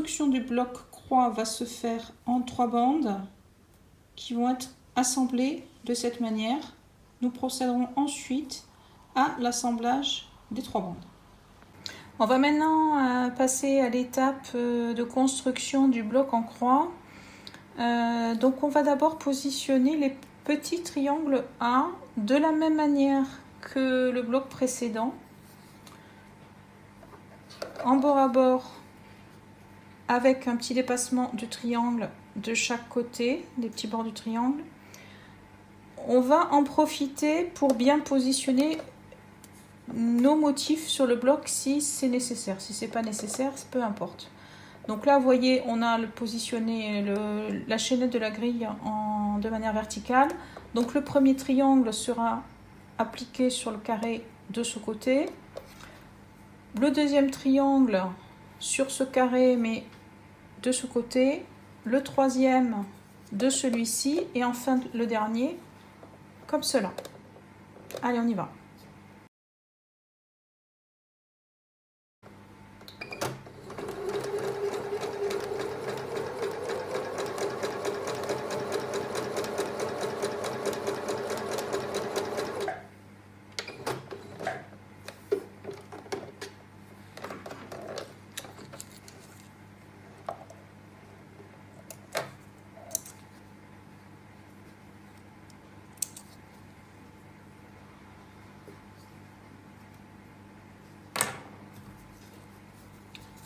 construction du bloc croix va se faire en 3 bandes qui vont être assemblées de cette manière. Nous procéderons ensuite à l'assemblage des 3 bandes. On va maintenant passer à l'étape de construction du bloc en croix. Donc on va d'abord positionner les petits triangles A de la même manière que le bloc précédent, en bord à bord, avec un petit dépassement du triangle de chaque côté, des petits bords du triangle. On va en profiter pour bien positionner nos motifs sur le bloc si c'est nécessaire. Si c'est pas nécessaire, peu importe. Donc là, vous voyez, on a positionné la chaînette de la grille de manière verticale. Donc le premier triangle sera appliqué sur le carré de ce côté. Le deuxième triangle sur ce carré, mais de ce côté. Le troisième de celui-ci. Et enfin le dernier, comme cela. Allez, on y va.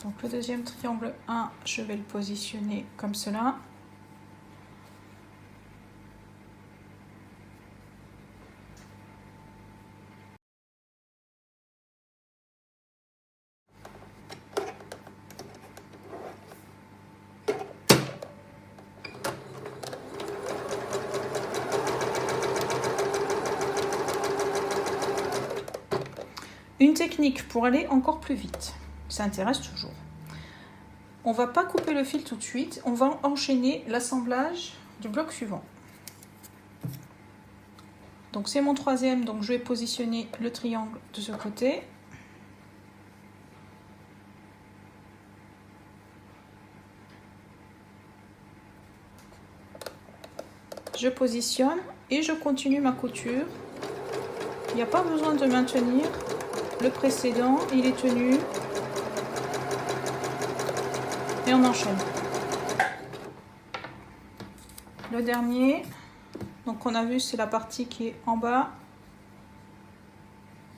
Donc le deuxième triangle 1, je vais le positionner comme cela. Une technique pour aller encore plus vite, ça intéresse toujours. On ne va pas couper le fil tout de suite, on va enchaîner l'assemblage du bloc suivant. Donc c'est mon troisième, donc je vais positionner le triangle de ce côté. Je positionne et je continue ma couture. Il n'y a pas besoin de maintenir. Le précédent, il est tenu. Et on enchaîne. Le dernier, donc on a vu, c'est la partie qui est en bas.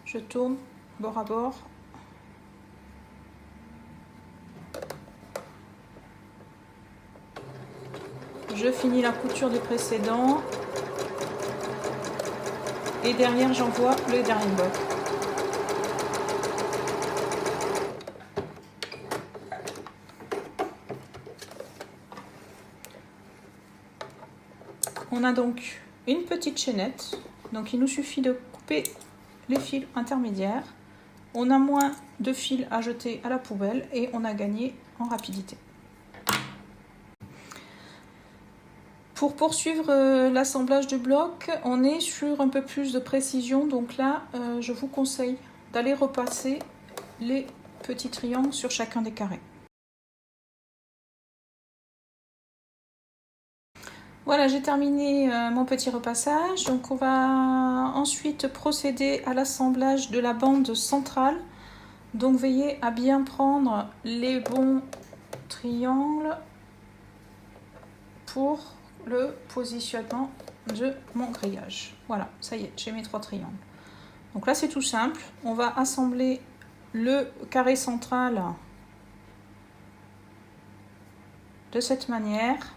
Je tourne bord à bord. Je finis la couture du précédent. Et derrière, j'envoie le dernier bloc. On a donc une petite chaînette, donc il nous suffit de couper les fils intermédiaires. On a moins de fils à jeter à la poubelle et on a gagné en rapidité. Pour poursuivre l'assemblage du bloc, on est sur un peu plus de précision, donc là je vous conseille d'aller repasser les petits triangles sur chacun des carrés. Voilà, j'ai terminé mon petit repassage. Donc on va ensuite procéder à l'assemblage de la bande centrale. Donc veillez à bien prendre les bons triangles pour le positionnement de mon grillage. Voilà, ça y est, j'ai mes 3 triangles. Donc là c'est tout simple. On va assembler le carré central de cette manière.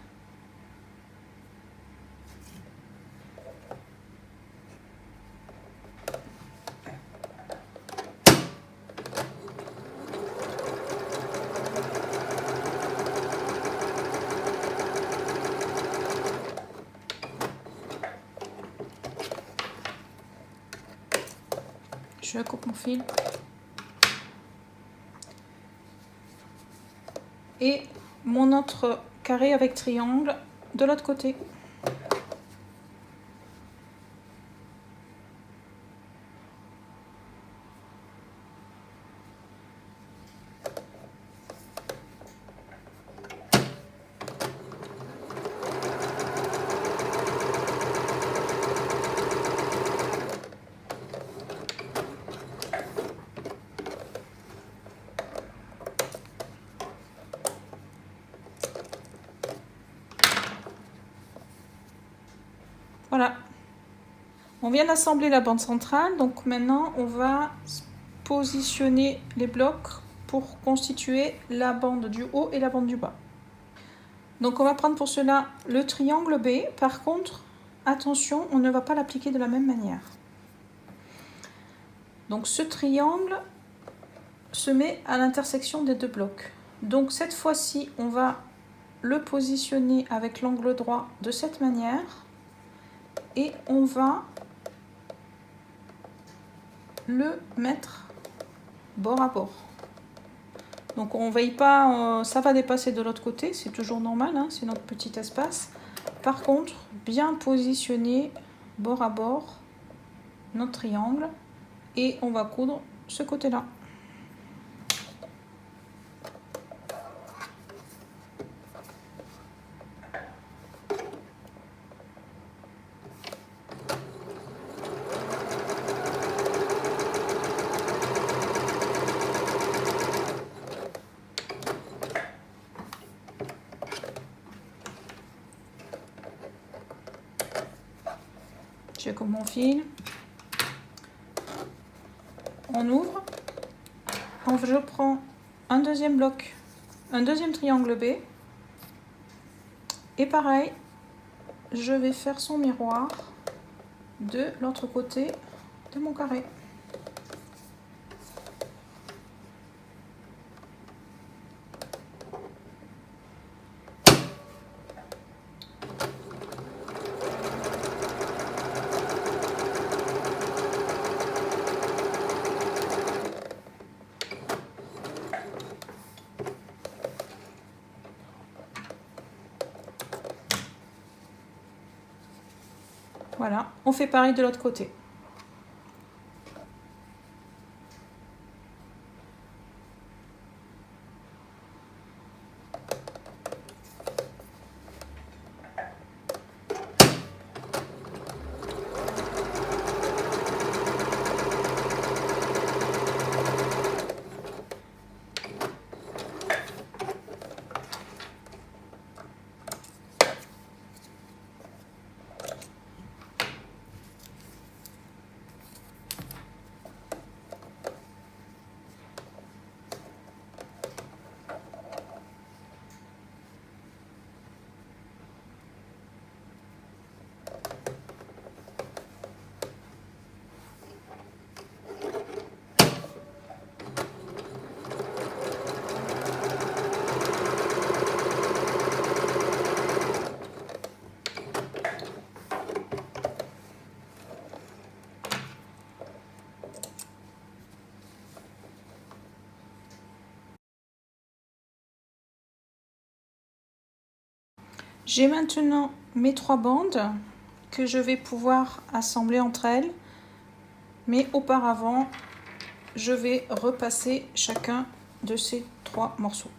Je coupe mon fil. Et mon autre carré avec triangle de l'autre côté. On vient d'assembler la bande centrale, donc maintenant on va positionner les blocs pour constituer la bande du haut et la bande du bas. Donc on va prendre pour cela le triangle B. Par contre, attention, on ne va pas l'appliquer de la même manière. Donc ce triangle se met à l'intersection des deux blocs. Donc cette fois-ci, on va le positionner avec l'angle droit de cette manière et on va le mettre bord à bord. Donc on ne veille pas, ça va dépasser de l'autre côté, c'est toujours normal, hein, c'est notre petit espace. Par contre, bien positionner bord à bord notre triangle et on va coudre ce côté-là. Je coupe mon fil, on ouvre, je prends un deuxième bloc, un deuxième triangle B et pareil, je vais faire son miroir de l'autre côté de mon carré. Voilà, on fait pareil de l'autre côté. J'ai maintenant mes trois bandes que je vais pouvoir assembler entre elles, mais auparavant, je vais repasser chacun de ces trois morceaux.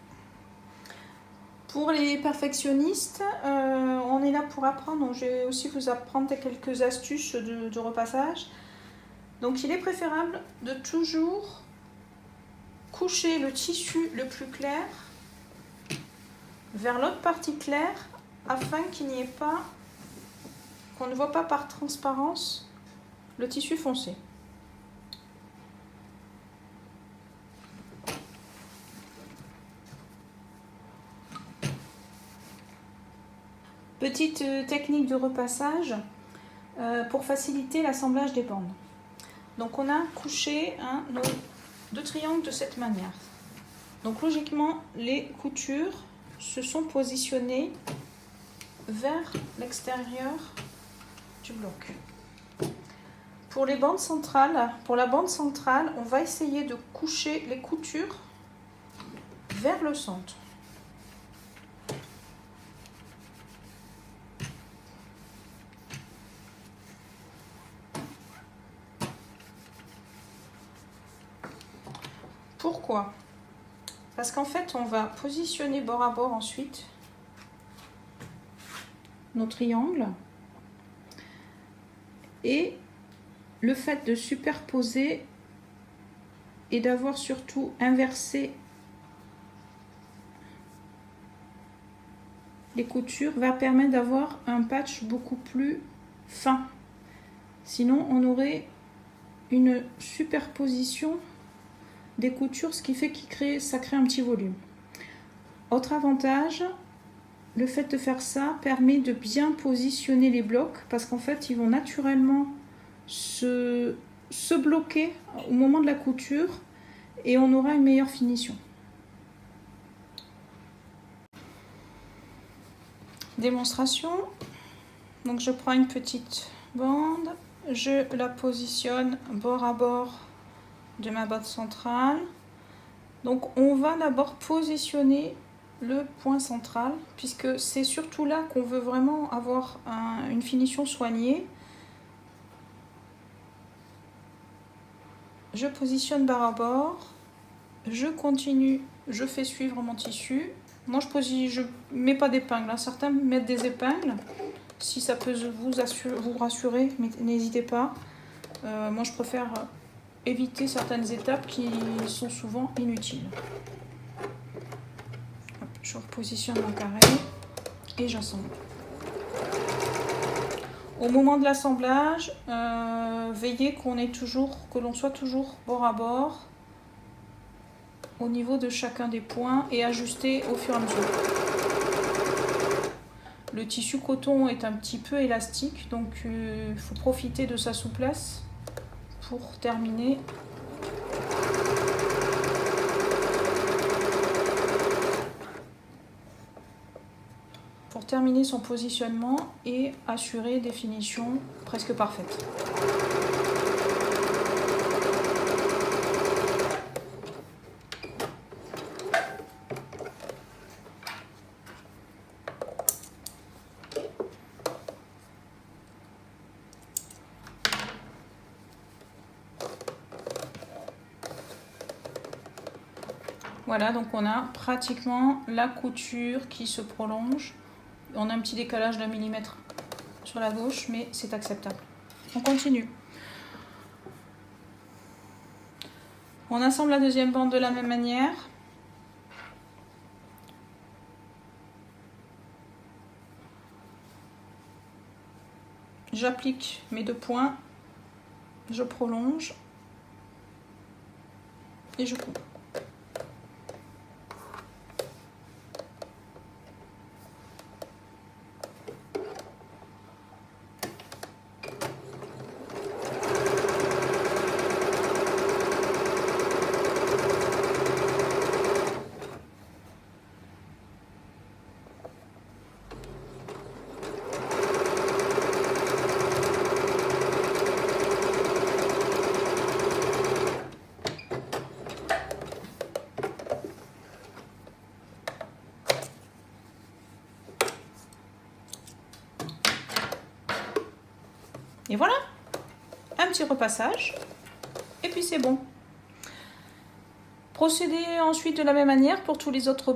Pour les perfectionnistes, on est là pour apprendre, donc je vais aussi vous apprendre quelques astuces de repassage. Donc il est préférable de toujours coucher le tissu le plus clair vers l'autre partie claire afin qu'il n'y ait pas, qu'on ne voit pas par transparence le tissu foncé. Petite technique de repassage pour faciliter l'assemblage des bandes. Donc on a couché nos deux triangles de cette manière. Donc logiquement, les coutures se sont positionnées vers l'extérieur du bloc. Pour les bandes centrales, pour la bande centrale, on va essayer de coucher les coutures vers le centre. Pourquoi? Parce qu'en fait, on va positionner bord à bord ensuite nos triangles et le fait de superposer et d'avoir surtout inversé les coutures va permettre d'avoir un patch beaucoup plus fin Sinon, on aurait une superposition des coutures, ce qui fait que ça crée un petit volume. Autre avantage, le fait de faire ça permet de bien positionner les blocs parce qu'en fait, ils vont naturellement se bloquer au moment de la couture et on aura une meilleure finition. Démonstration. Donc je prends une petite bande, je la positionne bord à bord de ma botte centrale. Donc on va d'abord positionner le point central puisque c'est surtout là qu'on veut vraiment avoir une finition soignée. Je positionne bord à bord, je continue, je fais suivre mon tissu. Moi je mets pas d'épingles, hein. Certains mettent des épingles. Si ça peut vous rassurer, n'hésitez pas. Moi je préfère éviter certaines étapes qui sont souvent inutiles. Hop, je repositionne mon carré et j'assemble. Au moment de l'assemblage, veillez que l'on soit toujours bord à bord au niveau de chacun des points et ajuster au fur et à mesure. Le tissu coton est un petit peu élastique, donc il faut profiter de sa souplesse pour terminer. Pour terminer son positionnement et assurer des finitions presque parfaites. Voilà, donc on a pratiquement la couture qui se prolonge. On a un petit décalage d'1 millimètre sur la gauche, mais c'est acceptable. On continue. On assemble la deuxième bande de la même manière. J'applique mes 2 points, je prolonge et je coupe. Et voilà, un petit repassage, et puis c'est bon. Procédez ensuite de la même manière pour tous les autres